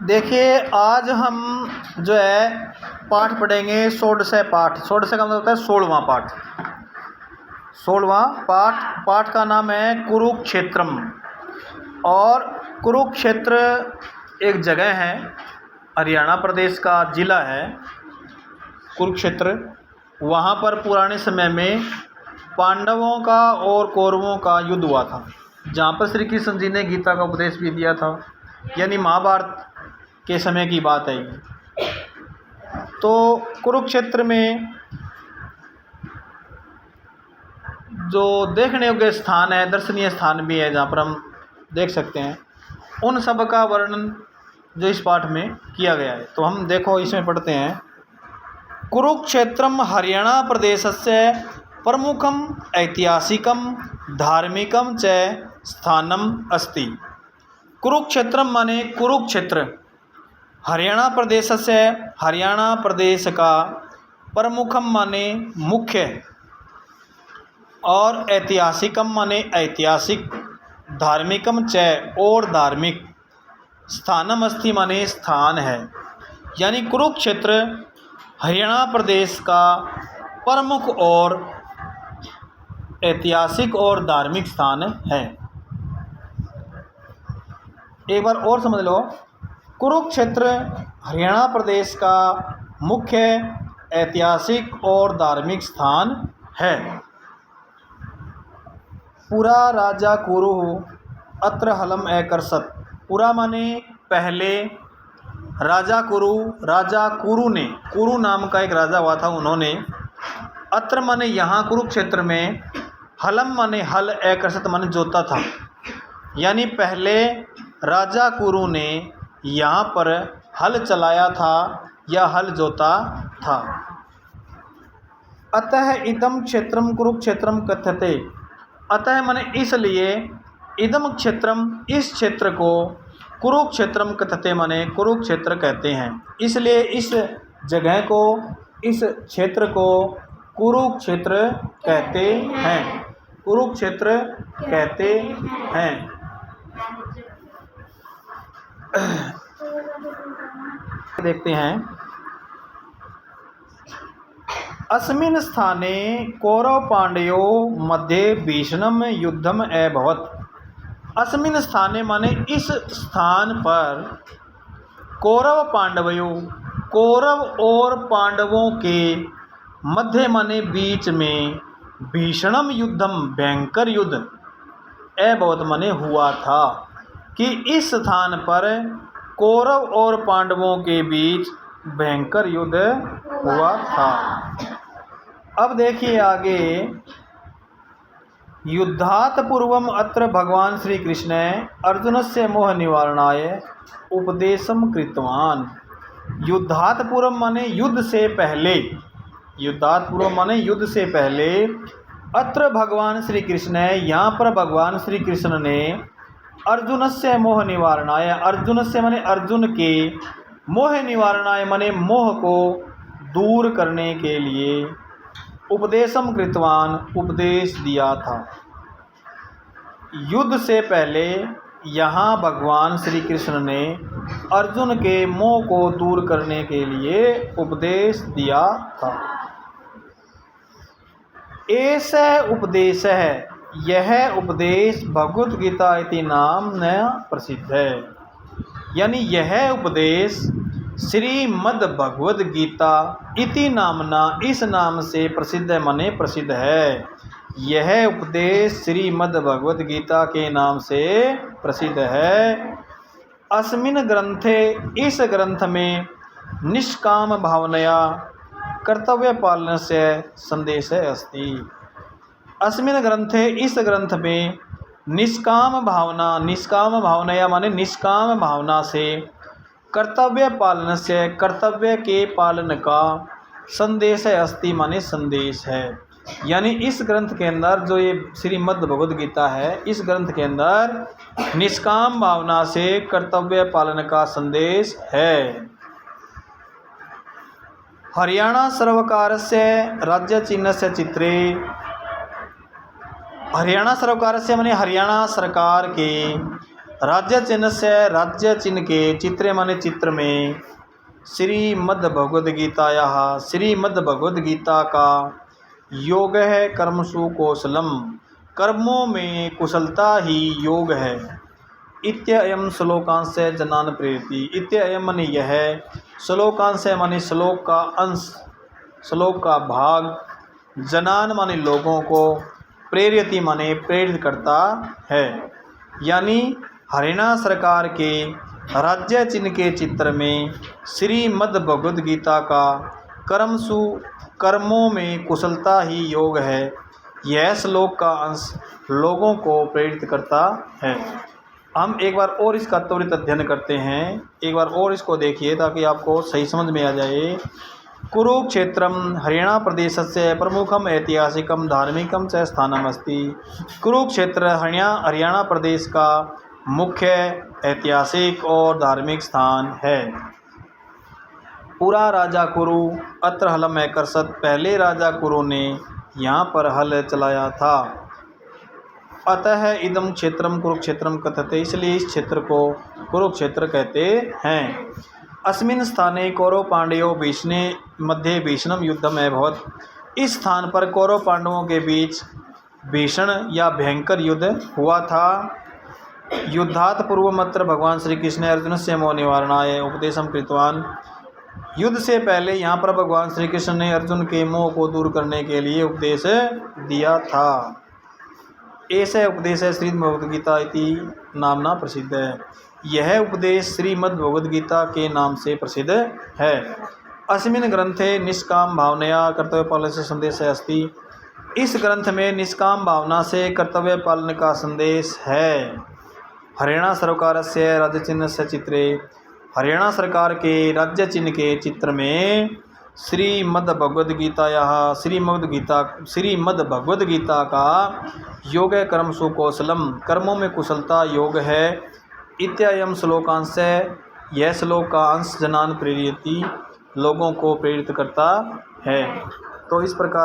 देखिए, आज हम जो है पाठ पढ़ेंगे षोडश पाठ। षोडश का मतलब होता है 16वां पाठ। 16वां पाठ का नाम है कुरुक्षेत्रम। और कुरुक्षेत्र एक जगह है, हरियाणा प्रदेश का ज़िला है कुरुक्षेत्र। वहाँ पर पुराने समय में पांडवों का और कौरवों का युद्ध हुआ था, जहाँ पर श्री कृष्ण जी ने गीता का उपदेश भी दिया था। यानी महाभारत के समय की बात है ये। तो कुरुक्षेत्र में जो देखने योग्य स्थान है, दर्शनीय स्थान भी है, जहाँ पर हम देख सकते हैं, उन सब का वर्णन जो इस पाठ में किया गया है। तो हम देखो इसमें पढ़ते हैं। कुरुक्षेत्रम हरियाणा प्रदेशस्य प्रमुखम ऐतिहासिकम धार्मिकम च स्थानम अस्ति। कुरुक्षेत्रम माने कुरुक्षेत्र, हरियाणा प्रदेशस्य हरियाणा प्रदेश का, प्रमुखम माने मुख्य, और ऐतिहासिकम माने ऐतिहासिक, धार्मिकम च और धार्मिक, स्थानम अस्ति माने स्थान है। यानी कुरुक्षेत्र हरियाणा प्रदेश का प्रमुख और ऐतिहासिक और धार्मिक स्थान है। एक बार और समझ लो, कुरुक्षेत्र हरियाणा प्रदेश का मुख्य, ऐतिहासिक और धार्मिक स्थान है। पुरा राजा कुरु अत्र हलम एकर्षत। पुरा माने पहले, राजा कुरु ने, कुरु नाम का एक राजा हुआ था, उन्होंने, अत्र माने यहाँ कुरुक्षेत्र में, हलम माने हल, एकर्षत माने जोता था। यानी पहले राजा कुरु ने यहाँ पर हल चलाया था या हल जोता था। अतः इदम क्षेत्रम कुरुक्षेत्रम कथ्यते। अतः माने इसलिए, इदम क्षेत्रम इस क्षेत्र को, कुरुक्षेत्रम कथ्यते माने कुरुक्षेत्र कहते हैं। इसलिए इस जगह को, इस क्षेत्र को कुरुक्षेत्र कहते हैं। कुरुक्षेत्र कहते हैं। देखते हैं। अस्मिन् स्थाने कौरव पांडयो मध्ये भीषणम युद्धम अभवत्। अस्मिन् स्थाने माने इस स्थान पर, कौरव पांडवयों, कौरव और पांडवों के मध्य माने बीच में, भीषणम युद्धम भयंकर युद्ध, अभवत् माने हुआ था, कि इस स्थान पर कौरव और पांडवों के बीच भयंकर युद्ध हुआ था। अब देखिए आगे, युद्धात् पूर्वम अत्र भगवान श्री कृष्ण अर्जुनस्य मोह निवारणाय उपदेशम कृतवान। युद्धात् पूर्व माने युद्ध से पहले, युद्धात् पूर्व माने युद्ध से पहले, अत्र भगवान श्री कृष्ण, यहाँ पर भगवान श्री कृष्ण ने, अर्जुनस्य मोह निवारणाय, अर्जुनस्य माने अर्जुन के, मोह निवारणाय माने मोह को दूर करने के लिए, उपदेशम कृतवान उपदेश दिया था। युद्ध से पहले यहाँ भगवान श्री कृष्ण ने अर्जुन के मोह को दूर करने के लिए उपदेश दिया था। ऐसा उपदेश है, यह उपदेश भगवद गीता इति नाम न प्रसिद्ध है। यानी यह उपदेश श्रीमद् भगवद गीता इति नामना, इस नाम से प्रसिद्ध है, माने प्रसिद्ध है। यह उपदेश श्रीमद् भगवद गीता के नाम से प्रसिद्ध है। अस्मिन् ग्रंथे, इस ग्रंथ में, निष्काम भावनया कर्तव्य पालन से संदेश अस्ति। अस्मिन् ग्रंथे, इस ग्रंथ में, निष्काम भावना, निष्काम भावनया माने निष्काम भावना से, कर्तव्य पालन से, कर्तव्य के पालन का, संदेश अस्ति माने संदेश है। यानी इस ग्रंथ के अंदर, जो ये श्रीमद् भगवद गीता है, इस ग्रंथ के अंदर निष्काम भावना से कर्तव्य पालन का संदेश है। हरियाणा सर्वकारस्य राज्य चिह्नस्य चित्रे, हरियाणा सर्वकारस्य माने हरियाणा सरकार के राज्य चिन्ह से राज्य चिन्ह के चित्रे माने चित्र में श्रीमद्भगवद्गीतायाः श्रीमद्भगवद्गीता का योग है कर्मसु कौशलम, कर्मों में कुशलता ही योग है। इत्ययम श्लोकांश जनान प्रेरति, इत्ययम माने यह, श्लोकांश माने श्लोक का अंश, श्लोक का भाग, जनान माने लोगों को, प्रेरति माने प्रेरित करता है। यानी हरियाणा सरकार के राज्य चिन्ह के चित्र में श्रीमद्भगवद्गीता का कर्मों में कुशलता ही योग है, यह श्लोक का अंश लोगों को प्रेरित करता है। हम एक बार और इसका त्वरित अध्ययन करते हैं, एक बार और इसको देखिए ताकि आपको सही समझ में आ जाए। कुरुक्षेत्रम हरियाणा प्रदेशस्य प्रमुखम ऐतिहासिकम धार्मिकम च स्थानम अस्ति। कुरुक्षेत्र हरियाणा प्रदेश का मुख्य ऐतिहासिक और धार्मिक स्थान है। पुरा राजा कुरु अत्र हलम एकर्षत, पहले राजा कुरु ने यहाँ पर हल चलाया था। अतः इदम क्षेत्रम कुरुक्षेत्रम कथते, इसलिए इस क्षेत्र को कुरुक्षेत्र कहते हैं। अस्मिन् स्थाने कौरव पांडवों भीष्णे मध्ये भीषणम युद्धम अभवत्, इस स्थान पर कौरव पांडवों के बीच भीषण या भयंकर युद्ध हुआ था। युद्धात् पूर्वमत्र भगवान श्री कृष्ण अर्जुन से मोह निवारणाय उपदेशम कृतवान, युद्ध से पहले यहाँ पर भगवान श्री कृष्ण ने अर्जुन के मोह को दूर करने के लिए उपदेश दिया था। ऐसे उपदेश श्रीमद्भगवद्गीता इति नामना प्रसिद्ध है। यह उपदेश श्रीमद्भगवद्गीता के नाम से प्रसिद्ध है। अस्मिन् ग्रंथे निष्काम भावनया कर्तव्य पालन से संदेश अस्ति, इस ग्रंथ में निष्काम भावना से कर्तव्य पालन का संदेश है। हरियाणा सरकार से राज्य चिन्ह से चित्रे, हरियाणा सरकार के राज्य चिन्ह के चित्र में श्रीमद्भगवद्गीता का योग कर्मसु कौशलम, कर्मों में कुशलता योग है। इत्ययम श्लोकांश, यह श्लोक का अंश जनान प्रेरयति, लोगों को प्रेरित करता है। तो इस प्रकार